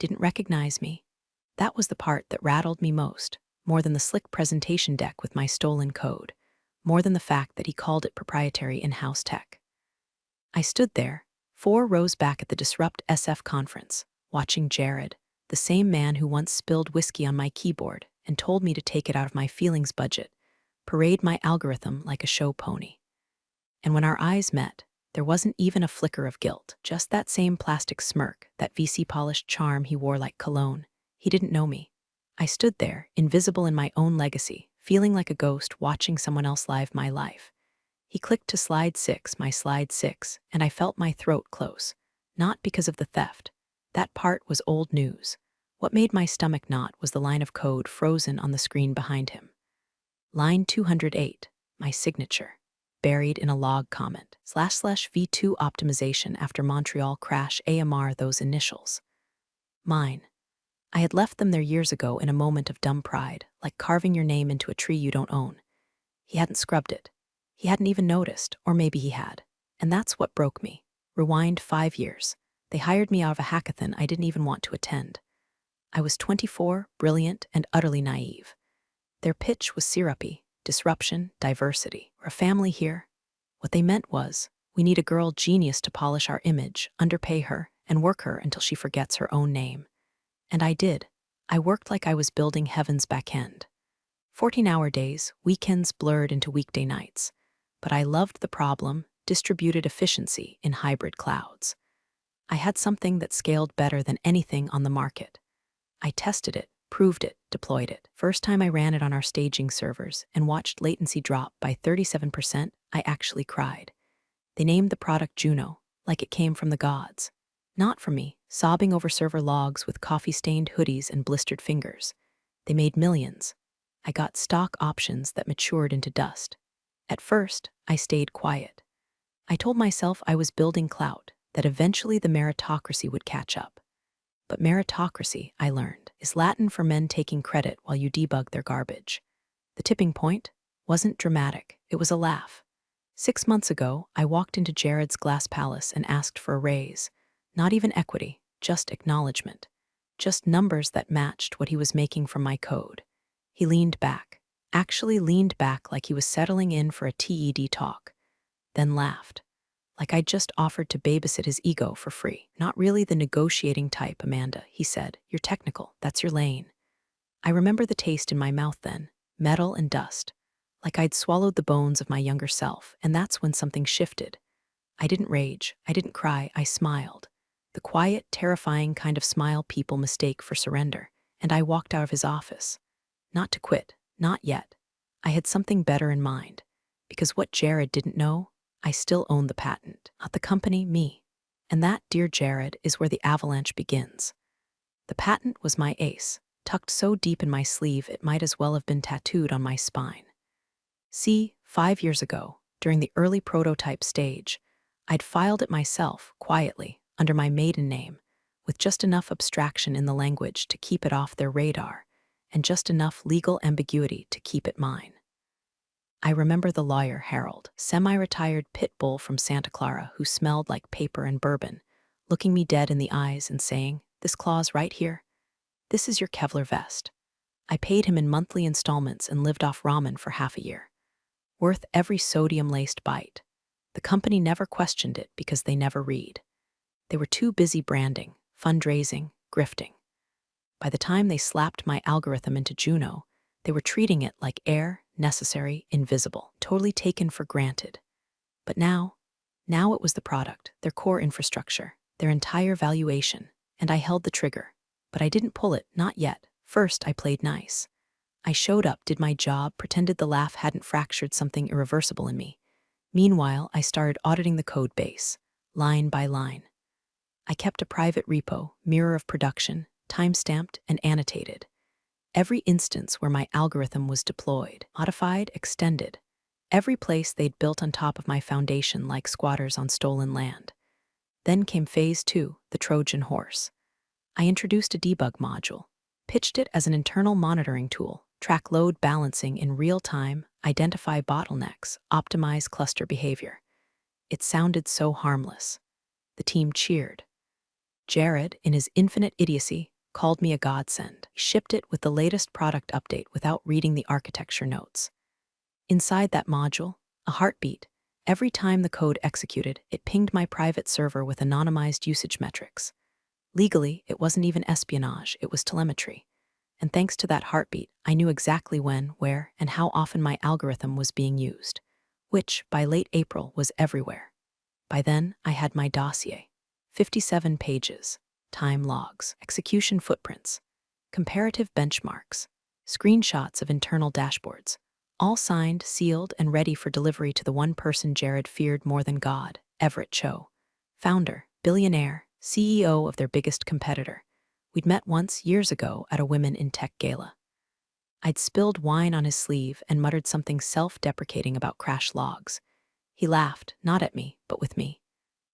didn't recognize me. That was the part that rattled me most, more than the slick presentation deck with my stolen code, more than the fact that he called it proprietary in-house tech. I stood there, 4 rows back at the Disrupt SF conference, watching Jared, the same man who once spilled whiskey on my keyboard and told me to take it out of my feelings budget, parade my algorithm like a show pony. And when our eyes met, there wasn't even a flicker of guilt, just that same plastic smirk, that VC-polished charm he wore like cologne. He didn't know me. I stood there, invisible in my own legacy, feeling like a ghost watching someone else live my life. He clicked to slide 6, my slide 6, and I felt my throat close. Not because of the theft. That part was old news. What made my stomach knot was the line of code frozen on the screen behind him. Line 208, my signature, buried in a log comment, / v2 optimization after Montreal crash AMR those initials. Mine. I had left them there years ago in a moment of dumb pride, like carving your name into a tree you don't own. He hadn't scrubbed it. He hadn't even noticed, or maybe he had. And that's what broke me. Rewind 5 years. They hired me out of a hackathon I didn't even want to attend. I was 24, brilliant, and utterly naive. Their pitch was syrupy: disruption, diversity. We're a family here. What they meant was, we need a girl genius to polish our image, underpay her, and work her until she forgets her own name. And I did. I worked like I was building heaven's back end. 14-hour days, weekends blurred into weekday nights. But I loved the problem: distributed efficiency in hybrid clouds. I had something that scaled better than anything on the market. I tested it, proved it, deployed it. First time I ran it on our staging servers and watched latency drop by 37%, I actually cried. They named the product Juno, like it came from the gods. Not from me, sobbing over server logs with coffee-stained hoodies and blistered fingers. They made millions. I got stock options that matured into dust. At first, I stayed quiet. I told myself I was building clout, that eventually the meritocracy would catch up. But meritocracy, I learned, is Latin for men taking credit while you debug their garbage. The tipping point wasn't dramatic, it was a laugh. 6 months ago, I walked into Jared's glass palace and asked for a raise. Not even equity, just acknowledgement. Just numbers that matched what he was making from my code. He leaned back, actually leaned back like he was settling in for a TED talk, then laughed. Like I'd just offered to babysit his ego for free. Not really the negotiating type, Amanda, he said. You're technical, that's your lane. I remember the taste in my mouth then, metal and dust. Like I'd swallowed the bones of my younger self, and that's when something shifted. I didn't rage, I didn't cry, I smiled. The quiet, terrifying kind of smile people mistake for surrender, and I walked out of his office. Not to quit, not yet. I had something better in mind. Because what Jared didn't know, I still owned the patent, not the company, me. And that, dear Jared, is where the avalanche begins. The patent was my ace, tucked so deep in my sleeve it might as well have been tattooed on my spine. See, 5 years ago, during the early prototype stage, I'd filed it myself, quietly, under my maiden name, with just enough abstraction in the language to keep it off their radar, and just enough legal ambiguity to keep it mine. I remember the lawyer, Harold, semi-retired pit bull from Santa Clara who smelled like paper and bourbon, looking me dead in the eyes and saying, "This clause right here, this is your Kevlar vest." I paid him in monthly installments and lived off ramen for half a year. Worth every sodium-laced bite. The company never questioned it because they never read. They were too busy branding, fundraising, grifting. By the time they slapped my algorithm into Juno, they were treating it like air, necessary, invisible, totally taken for granted. But now it was the product, their core infrastructure, their entire valuation, and I held the trigger. But I didn't pull it, not yet. First, I played nice. I showed up, did my job, pretended the laugh hadn't fractured something irreversible in me. Meanwhile, I started auditing the code base, line by line. I kept a private repo, mirror of production, time-stamped and annotated. Every instance where my algorithm was deployed, modified, extended. Every place they'd built on top of my foundation like squatters on stolen land. Then came phase 2, the Trojan horse. I introduced a debug module, pitched it as an internal monitoring tool, track load balancing in real time, identify bottlenecks, optimize cluster behavior. It sounded so harmless. The team cheered. Jared, in his infinite idiocy, called me a godsend. He shipped it with the latest product update without reading the architecture notes. Inside that module, a heartbeat. Every time the code executed, it pinged my private server with anonymized usage metrics. Legally, it wasn't even espionage, it was telemetry. And thanks to that heartbeat, I knew exactly when, where, and how often my algorithm was being used, which, by late April, was everywhere. By then, I had my dossier. 57 pages, time logs, execution footprints, comparative benchmarks, screenshots of internal dashboards, all signed, sealed, and ready for delivery to the one person Jared feared more than God, Everett Cho. Founder, billionaire, CEO of their biggest competitor. We'd met once years ago at a Women in Tech gala. I'd spilled wine on his sleeve and muttered something self-deprecating about crash logs. He laughed, not at me, but with me,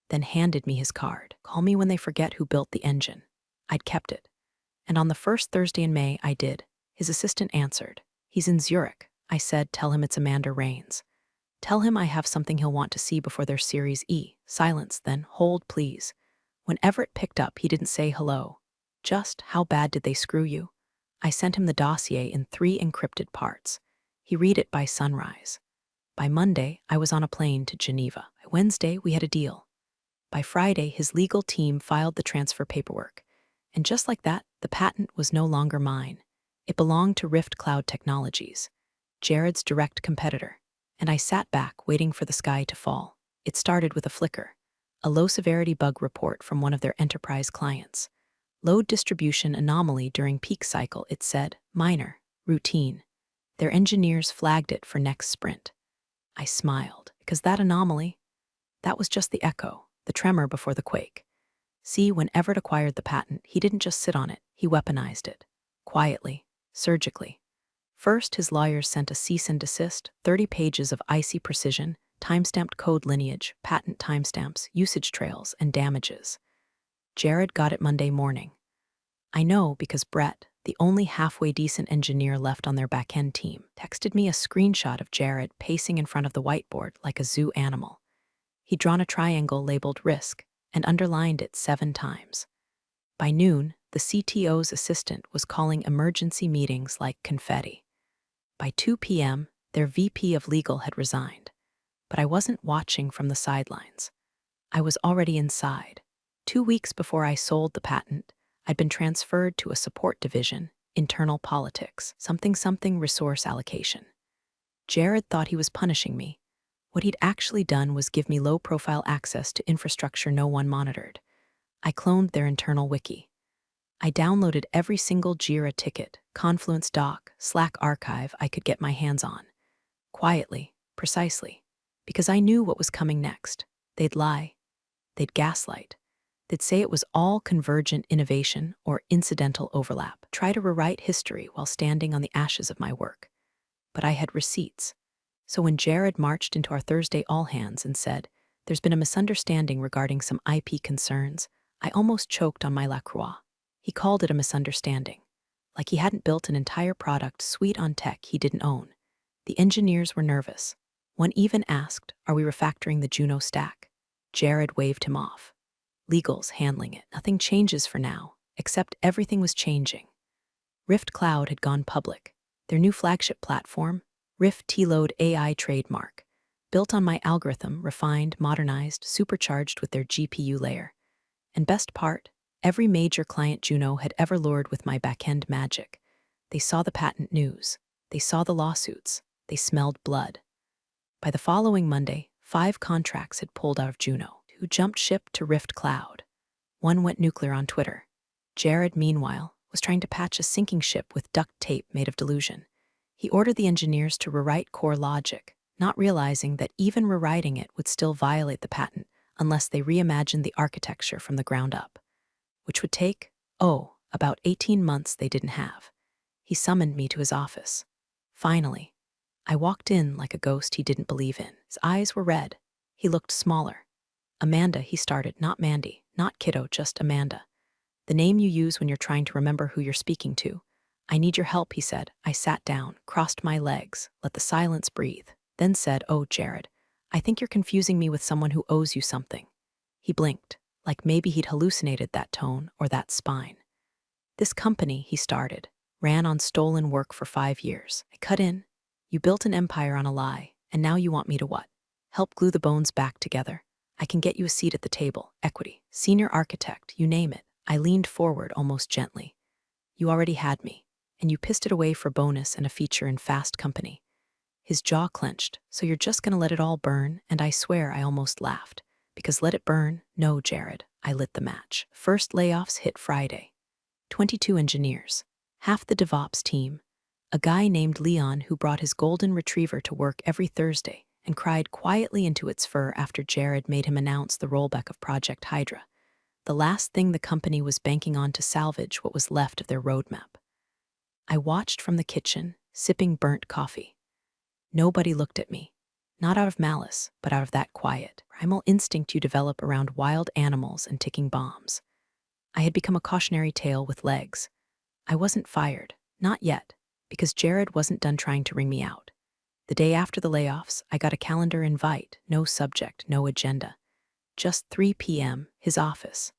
then handed me his card. Call me when they forget who built the engine. I'd kept it. And on the first Thursday in May, I did. His assistant answered. He's in Zurich. I said, tell him it's Amanda Rains. Tell him I have something he'll want to see before their Series E. Silence, then, hold, please. When Everett picked up, he didn't say hello. Just, how bad did they screw you? I sent him the dossier in 3 encrypted parts. He read it by sunrise. By Monday, I was on a plane to Geneva. By Wednesday, we had a deal. By Friday, his legal team filed the transfer paperwork. And just like that, the patent was no longer mine. It belonged to Rift Cloud Technologies, Jared's direct competitor. And I sat back, waiting for the sky to fall. It started with a flicker, a low-severity bug report from one of their enterprise clients. Load distribution anomaly during peak cycle, it said, minor, routine. Their engineers flagged it for next sprint. I smiled, because that anomaly, that was just the echo, the tremor before the quake. See, when Everett acquired the patent, he didn't just sit on it, he weaponized it. Quietly, surgically. First, his lawyers sent a cease and desist, 30 pages of icy precision, timestamped code lineage, patent timestamps, usage trails, and damages. Jared got it Monday morning. I know because Brett, the only halfway decent engineer left on their back-end team, texted me a screenshot of Jared pacing in front of the whiteboard like a zoo animal. He'd drawn a triangle labeled risk and underlined it 7 times. By noon, the CTO's assistant was calling emergency meetings like confetti. By 2 p.m., their VP of legal had resigned. But I wasn't watching from the sidelines. I was already inside. 2 weeks before I sold the patent, I'd been transferred to a support division, internal politics, something resource allocation. Jared thought he was punishing me. What he'd actually done was give me low-profile access to infrastructure no one monitored. I cloned their internal wiki. I downloaded every single Jira ticket, Confluence doc, Slack archive I could get my hands on. Quietly, precisely, because I knew what was coming next. They'd lie. They'd gaslight. They'd say it was all convergent innovation or incidental overlap. Try to rewrite history while standing on the ashes of my work. But I had receipts. So when Jared marched into our Thursday all-hands and said, there's been a misunderstanding regarding some IP concerns, I almost choked on my La Croix. He called it a misunderstanding, like he hadn't built an entire product suite on tech he didn't own. The engineers were nervous. One even asked, are we refactoring the Juno stack? Jared waved him off. Legal's handling it. Nothing changes for now, except everything was changing. Rift Cloud had gone public. Their new flagship platform, Rift T-Load AI trademark, built on my algorithm, refined, modernized, supercharged with their GPU layer. And best part, every major client Juno had ever lured with my back-end magic. They saw the patent news. They saw the lawsuits. They smelled blood. By the following Monday, 5 contracts had pulled out of Juno. 2 jumped ship to Rift Cloud. 1 went nuclear on Twitter. Jared, meanwhile, was trying to patch a sinking ship with duct tape made of delusion. He ordered the engineers to rewrite core logic, not realizing that even rewriting it would still violate the patent unless they reimagined the architecture from the ground up, which would take, about 18 months they didn't have. He summoned me to his office. Finally, I walked in like a ghost he didn't believe in. His eyes were red. He looked smaller. Amanda, he started, not Mandy, not kiddo, just Amanda. The name you use when you're trying to remember who you're speaking to. I need your help, he said. I sat down, crossed my legs, let the silence breathe, then said, oh, Jared, I think you're confusing me with someone who owes you something. He blinked, like maybe he'd hallucinated that tone or that spine. This company, he started, ran on stolen work for 5 years. I cut in. You built an empire on a lie, and now you want me to what? Help glue the bones back together. I can get you a seat at the table, equity, senior architect, you name it. I leaned forward almost gently. You already had me, and you pissed it away for bonus and a feature in Fast Company. His jaw clenched. So you're just gonna let it all burn? And I swear I almost laughed. Because let it burn? No, Jared. I lit the match. First layoffs hit Friday. 22 engineers, half the DevOps team, a guy named Leon who brought his golden retriever to work every Thursday and cried quietly into its fur after Jared made him announce the rollback of Project Hydra, the last thing the company was banking on to salvage what was left of their roadmap. I watched from the kitchen, sipping burnt coffee. Nobody looked at me, not out of malice, but out of that quiet, primal instinct you develop around wild animals and ticking bombs. I had become a cautionary tale with legs. I wasn't fired, not yet, because Jared wasn't done trying to wring me out. The day after the layoffs, I got a calendar invite, no subject, no agenda. Just 3 p.m., his office.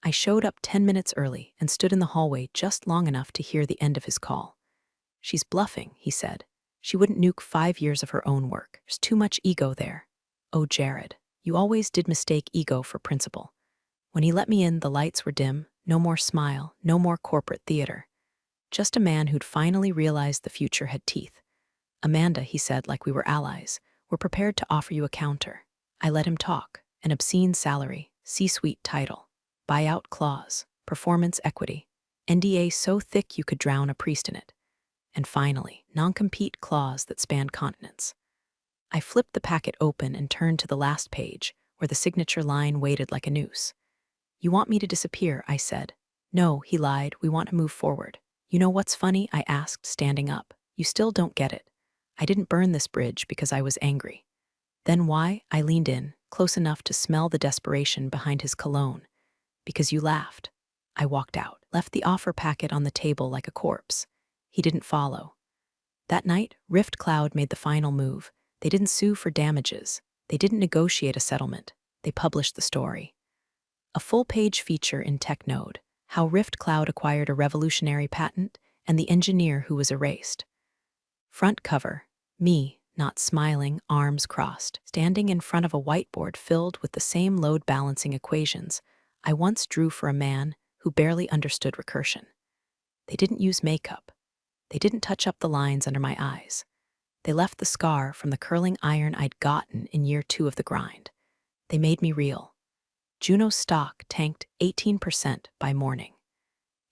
I showed up 10 minutes early and stood in the hallway just long enough to hear the end of his call. She's bluffing, he said. She wouldn't nuke 5 years of her own work. There's too much ego there. Oh, Jared, you always did mistake ego for principle. When he let me in, the lights were dim, no more smile, no more corporate theater. Just a man who'd finally realized the future had teeth. Amanda, he said, like we were allies, we're prepared to offer you a counter. I let him talk. An obscene salary, C-suite title, buyout clause, performance equity, NDA so thick you could drown a priest in it. And finally, non-compete clause that spanned continents. I flipped the packet open and turned to the last page, where the signature line waited like a noose. You want me to disappear, I said. No, he lied, we want to move forward. You know what's funny, I asked, standing up. You still don't get it. I didn't burn this bridge because I was angry. Then why? I leaned in, close enough to smell the desperation behind his cologne. Because you laughed. I walked out, left the offer packet on the table like a corpse. He didn't follow. That night, Rift Cloud made the final move. They didn't sue for damages. They didn't negotiate a settlement. They published the story. A full-page feature in TechNode, how Rift Cloud acquired a revolutionary patent and the engineer who was erased. Front cover, me, not smiling, arms crossed, standing in front of a whiteboard filled with the same load-balancing equations I once drew for a man who barely understood recursion. They didn't use makeup. They didn't touch up the lines under my eyes. They left the scar from the curling iron I'd gotten in year 2 of the grind. They made me real. Juno's stock tanked 18% by morning.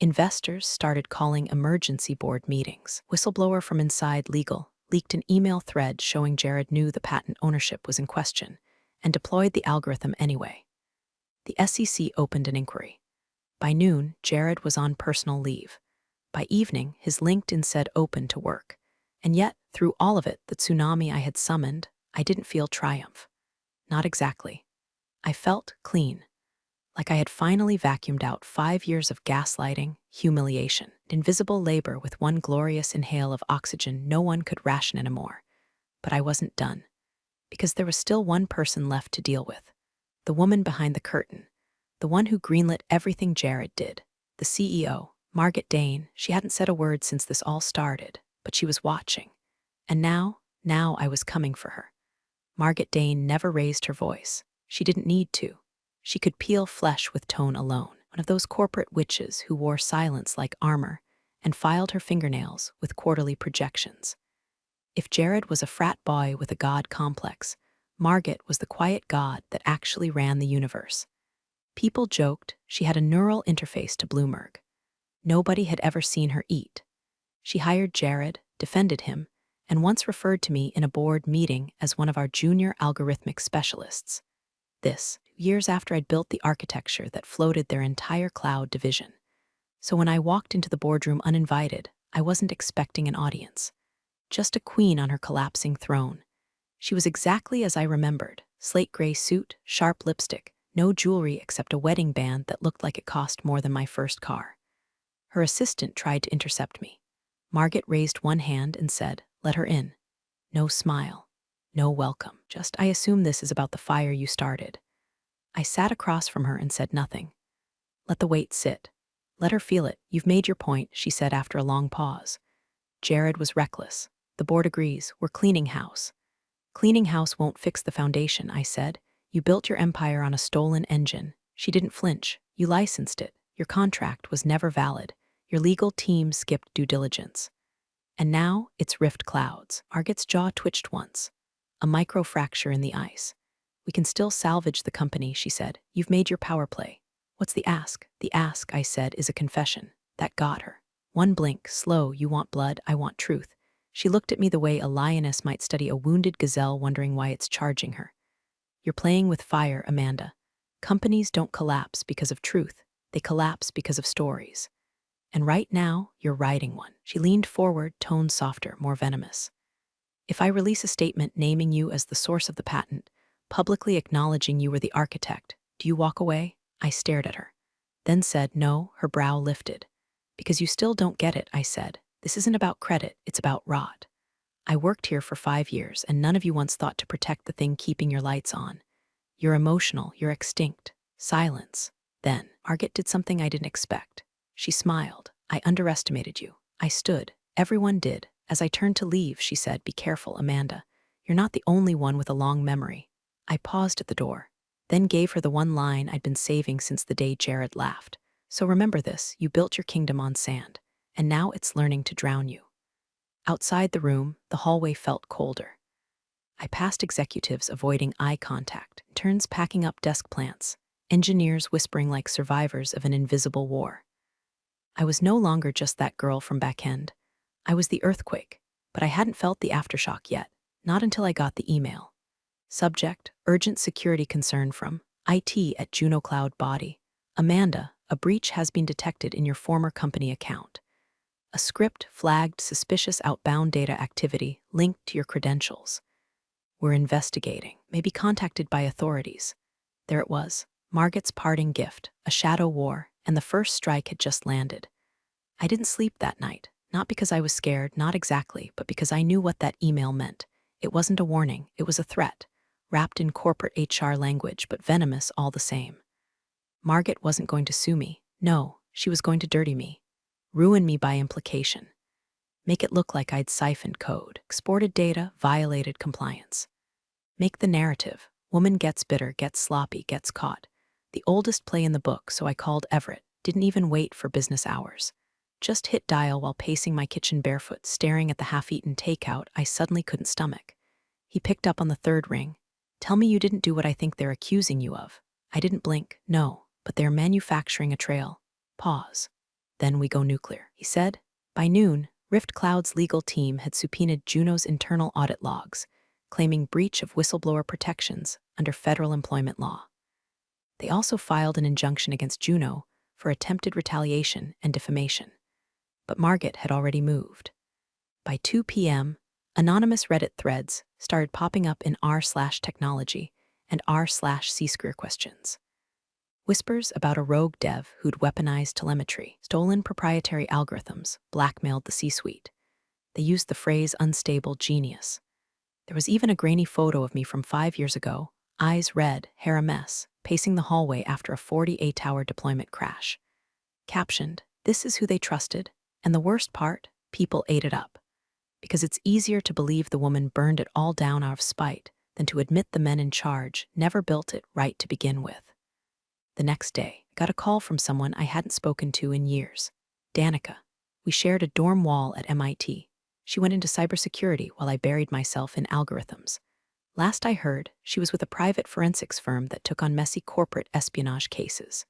Investors started calling emergency board meetings. Whistleblower from inside legal leaked an email thread showing Jared knew the patent ownership was in question and deployed the algorithm anyway. The SEC opened an inquiry. By noon, Jared was on personal leave. By evening, his LinkedIn said open to work. And yet, through all of it, the tsunami I had summoned, I didn't feel triumph. Not exactly. I felt clean, like I had finally vacuumed out 5 years of gaslighting, humiliation, invisible labor with one glorious inhale of oxygen no one could ration anymore. But I wasn't done, because there was still one person left to deal with. The woman behind the curtain, the one who greenlit everything Jared did, the CEO, Margaret Dane. She hadn't said a word since this all started, but she was watching. And now I was coming for her. Margaret Dane never raised her voice. She didn't need to. She could peel flesh with tone alone, one of those corporate witches who wore silence like armor and filed her fingernails with quarterly projections. If Jared was a frat boy with a god complex, Margaret was the quiet god that actually ran the universe. People joked she had a neural interface to Bloomberg. Nobody had ever seen her eat. She hired Jared, defended him, and once referred to me in a board meeting as one of our junior algorithmic specialists. This, years after I'd built the architecture that floated their entire cloud division. So when I walked into the boardroom uninvited, I wasn't expecting an audience. Just a queen on her collapsing throne. She was exactly as I remembered, slate gray suit, sharp lipstick, no jewelry except a wedding band that looked like it cost more than my first car. Her assistant tried to intercept me. Margaret raised one hand and said, "Let her in." No smile. No welcome. Just, "I assume this is about the fire you started." I sat across from her and said nothing. Let the weight sit. Let her feel it. You've made your point, she said after a long pause. Jared was reckless. The board agrees. We're cleaning house. Cleaning house won't fix the foundation, I said. You built your empire on a stolen engine. She didn't flinch. You licensed it. Your contract was never valid. Your legal team skipped due diligence. And now it's rift clouds. Arget's jaw twitched once. A microfracture in the ice. We can still salvage the company, she said. You've made your power play. What's the ask? The ask, I said, is a confession. That got her. One blink, slow, you want blood, I want truth. She looked at me the way a lioness might study a wounded gazelle wondering why it's charging her. You're playing with fire, Amanda. Companies don't collapse because of truth. They collapse because of stories. And right now, you're riding one. She leaned forward, tone softer, more venomous. If I release a statement naming you as the source of the patent, publicly acknowledging you were the architect, do you walk away? I stared at her. Then said no, her brow lifted. Because you still don't get it, I said. This isn't about credit, it's about rot. I worked here for 5 years, and none of you once thought to protect the thing keeping your lights on. You're emotional, you're extinct. Silence. Then, Arget did something I didn't expect. She smiled. I underestimated you. I stood. Everyone did. As I turned to leave, she said, be careful, Amanda. You're not the only one with a long memory. I paused at the door, then gave her the one line I'd been saving since the day Jared laughed. So remember this, you built your kingdom on sand, and now it's learning to drown you. Outside the room, the hallway felt colder. I passed executives avoiding eye contact, interns packing up desk plants, engineers whispering like survivors of an invisible war. I was no longer just that girl from back-end. I was the earthquake, but I hadn't felt the aftershock yet, not until I got the email. Subject, urgent security concern from IT at Juno Cloud Body. Amanda, a breach has been detected in your former company account. A script flagged suspicious outbound data activity linked to your credentials. We're investigating, may be contacted by authorities. There it was, Margot's parting gift, a shadow war, and the first strike had just landed. I didn't sleep that night, not because I was scared, not exactly, but because I knew what that email meant. It wasn't a warning, it was a threat, wrapped in corporate HR language, but venomous all the same. Margot wasn't going to sue me. No, she was going to dirty me. Ruin me by implication. Make it look like I'd siphoned code, exported data, violated compliance. Make the narrative. Woman gets bitter, gets sloppy, gets caught. The oldest play in the book, so I called Everett. Didn't even wait for business hours. Just hit dial while pacing my kitchen barefoot, staring at the half-eaten takeout I suddenly couldn't stomach. He picked up on the third ring. Tell me you didn't do what I think they're accusing you of. I didn't blink. No, but they're manufacturing a trail. Pause. Then we go nuclear, he said. By noon, Rift Cloud's legal team had subpoenaed Juno's internal audit logs, claiming breach of whistleblower protections under federal employment law. They also filed an injunction against Juno for attempted retaliation and defamation. But Margot had already moved. By 2 p.m., anonymous Reddit threads started popping up in r/technology and r/c-questions. Whispers about a rogue dev who'd weaponized telemetry, stolen proprietary algorithms, blackmailed the C-suite. They used the phrase unstable genius. There was even a grainy photo of me from 5 years ago, eyes red, hair a mess, pacing the hallway after a 48-hour deployment crash. Captioned, this is who they trusted, and the worst part, people ate it up. Because it's easier to believe the woman burned it all down out of spite than to admit the men in charge never built it right to begin with. The next day, I got a call from someone I hadn't spoken to in years. Danica. We shared a dorm wall at MIT. She went into cybersecurity while I buried myself in algorithms. Last I heard, she was with a private forensics firm that took on messy corporate espionage cases.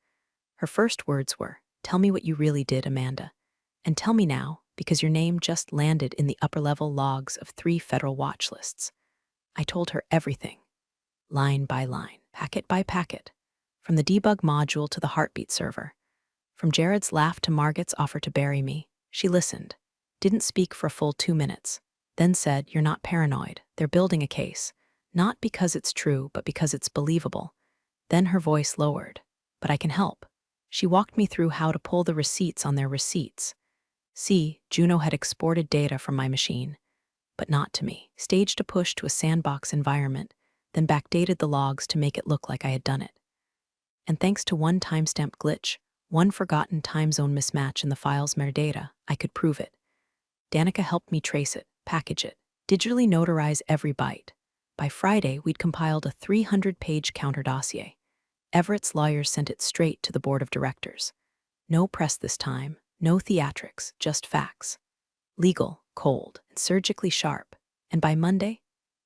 Her first words were, tell me what you really did, Amanda. And tell me now, because your name just landed in the upper-level logs of 3 federal watch lists. I told her everything, line by line, packet by packet, from the debug module to the heartbeat server. From Jared's laugh to Margot's offer to bury me, she listened, didn't speak for a full 2 minutes, then said, you're not paranoid, they're building a case, not because it's true, but because it's believable. Then her voice lowered, but I can help. She walked me through how to pull the receipts on their receipts. See, Juno had exported data from my machine, but not to me, staged a push to a sandbox environment, then backdated the logs to make it look like I had done it. And thanks to one timestamped glitch, One forgotten time zone mismatch in the file's metadata. I could prove it. Danica helped me trace it, package it, digitally notarize every byte. By Friday, we'd compiled a 300-page counter dossier. Everett's lawyers sent it straight to the board of directors. No press this time, no theatrics, just facts. Legal, cold, and surgically sharp. And by Monday,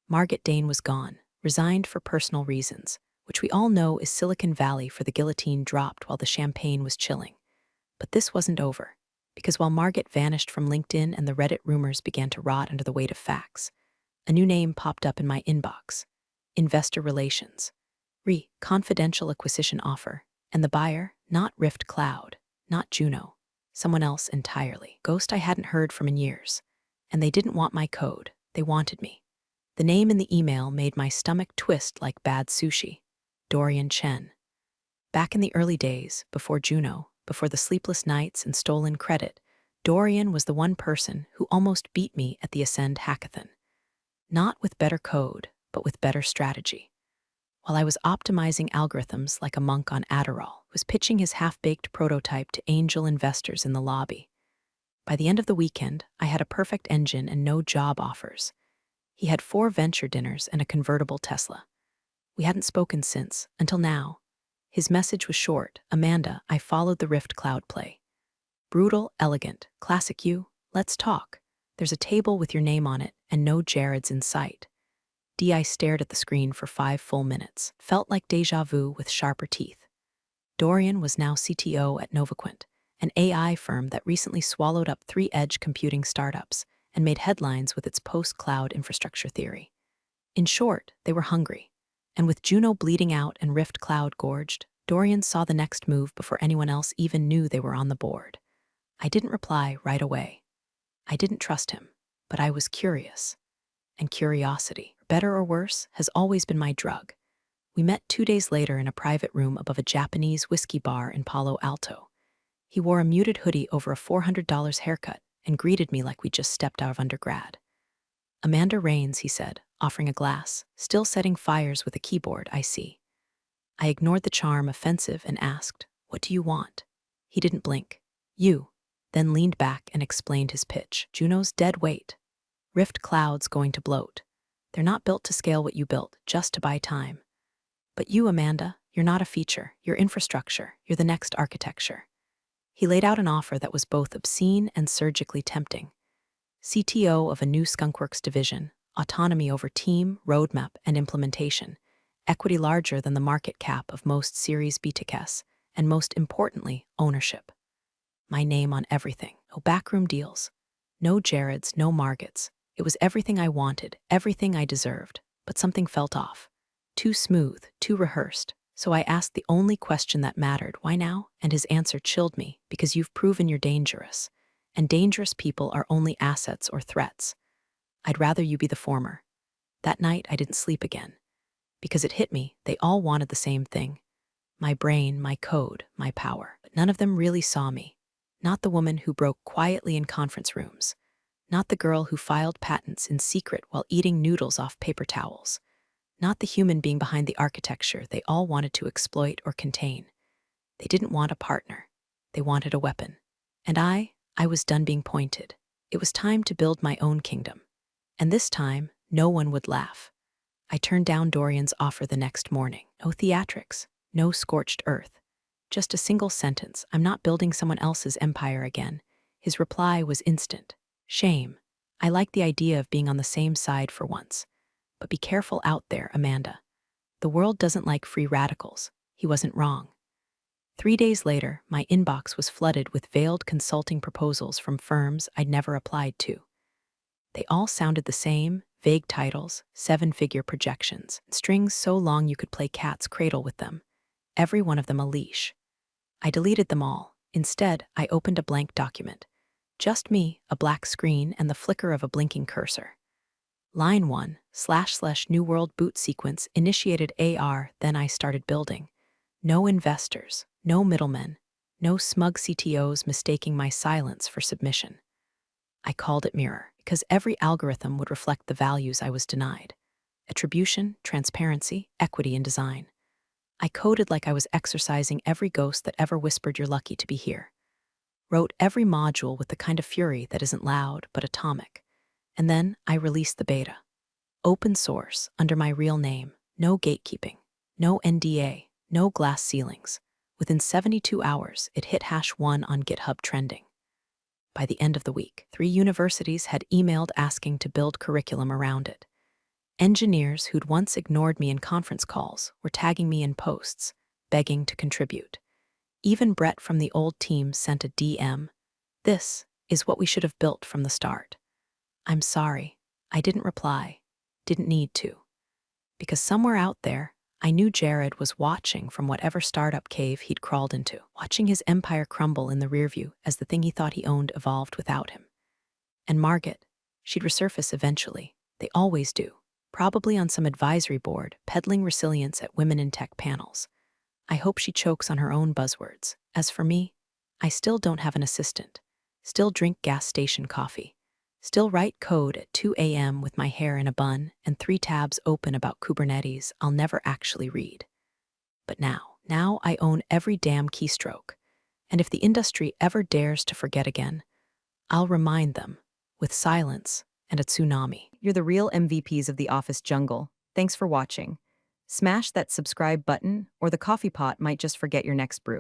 Margaret Dane was gone, resigned for personal reasons, which we all know is Silicon Valley for the guillotine dropped while the champagne was chilling. But this wasn't over, because while Margaret vanished from LinkedIn and the Reddit rumors began to rot under the weight of facts, a new name popped up in my inbox: Investor Relations. Confidential acquisition offer, and the buyer, not Rift Cloud, not Juno, someone else entirely. Ghost I hadn't heard from in years. And they didn't want my code, they wanted me. The name in the email made my stomach twist like bad sushi. Dorian Chen. Back in the early days, before Juno, before the sleepless nights and stolen credit, Dorian was the one person who almost beat me at the Ascend hackathon. Not with better code, but with better strategy. While I was optimizing algorithms like a monk on Adderall, was pitching his half-baked prototype to angel investors in the lobby. By the end of the weekend, I had a perfect engine and no job offers. He had 4 venture dinners and a convertible Tesla. We hadn't spoken since, until now. His message was short: Amanda, I followed the Rift Cloud play. Brutal, elegant, classic you, let's talk. There's a table with your name on it and no Jared's in sight. I stared at the screen for 5 full minutes, felt like deja vu with sharper teeth. Dorian was now CTO at Novaquint, an AI firm that recently swallowed up 3 edge computing startups and made headlines with its post-cloud infrastructure theory. In short, they were hungry. And with Juno bleeding out and Rift Cloud gorged, Dorian saw the next move before anyone else even knew they were on the board. I didn't reply right away. I didn't trust him, but I was curious. And curiosity, better or worse, has always been my drug. We met 2 days later in a private room above a Japanese whiskey bar in Palo Alto. He wore a muted hoodie over a $400 haircut and greeted me like we'd just stepped out of undergrad. Amanda Rains, he said, offering a glass, still setting fires with a keyboard, I see. I ignored the charm, offensive, and asked, what do you want? He didn't blink. You. Then leaned back and explained his pitch. Juno's dead weight. Rift Cloud's going to bloat. They're not built to scale what you built, just to buy time. But you, Amanda, you're not a feature, you're infrastructure, you're the next architecture. He laid out an offer that was both obscene and surgically tempting. CTO of a new Skunkworks division, autonomy over team, roadmap, and implementation, equity larger than the market cap of most Series B techs, and most importantly, ownership. My name on everything. No backroom deals. No Jareds, no Margits. It was everything I wanted, everything I deserved, but something felt off. Too smooth, too rehearsed. So I asked the only question that mattered, why now? And his answer chilled me, because you've proven you're dangerous. And dangerous people are only assets or threats. I'd rather you be the former. That night, I didn't sleep again. Because it hit me, they all wanted the same thing. My brain, my code, my power. But none of them really saw me. Not the woman who broke quietly in conference rooms. Not the girl who filed patents in secret while eating noodles off paper towels. Not the human being behind the architecture they all wanted to exploit or contain. They didn't want a partner. They wanted a weapon. And I was done being pointed. It was time to build my own kingdom. And this time, no one would laugh. I turned down Dorian's offer the next morning. No theatrics, no scorched earth. Just a single sentence: I'm not building someone else's empire again. His reply was instant. Shame. I like the idea of being on the same side for once. But be careful out there, Amanda. The world doesn't like free radicals. He wasn't wrong. 3 days later, my inbox was flooded with veiled consulting proposals from firms I'd never applied to. They all sounded the same, vague titles, 7-figure projections, strings so long you could play cat's cradle with them. Every one of them a leash. I deleted them all. Instead, I opened a blank document. Just me, a black screen, and the flicker of a blinking cursor. Line 1, / New World boot sequence initiated AR, then I started building. No investors, no middlemen, no smug CTOs mistaking my silence for submission. I called it Mirror, because every algorithm would reflect the values I was denied. Attribution, transparency, equity in design. I coded like I was exercising every ghost that ever whispered you're lucky to be here. Wrote every module with the kind of fury that isn't loud but atomic. And then I released the beta. Open source, under my real name, no gatekeeping, no NDA, no glass ceilings. Within 72 hours, it hit #1 on GitHub trending. By the end of the week, 3 universities had emailed asking to build curriculum around it. Engineers who'd once ignored me in conference calls were tagging me in posts, begging to contribute. Even Brett from the old team sent a DM. "This is what we should have built from the start." I'm sorry. I didn't reply. Didn't need to. Because somewhere out there, I knew Jared was watching from whatever startup cave he'd crawled into, watching his empire crumble in the rearview as the thing he thought he owned evolved without him. And Margaret, she'd resurface eventually. They always do. Probably on some advisory board, peddling resilience at Women in Tech panels. I hope she chokes on her own buzzwords. As for me, I still don't have an assistant. Still drink gas station coffee. Still write code at 2 a.m. with my hair in a bun and 3 tabs open about Kubernetes I'll never actually read. But now I own every damn keystroke. And if the industry ever dares to forget again, I'll remind them with silence and a tsunami. You're the real MVPs of the office jungle. Thanks for watching. Smash that subscribe button, or the coffee pot might just forget your next brew.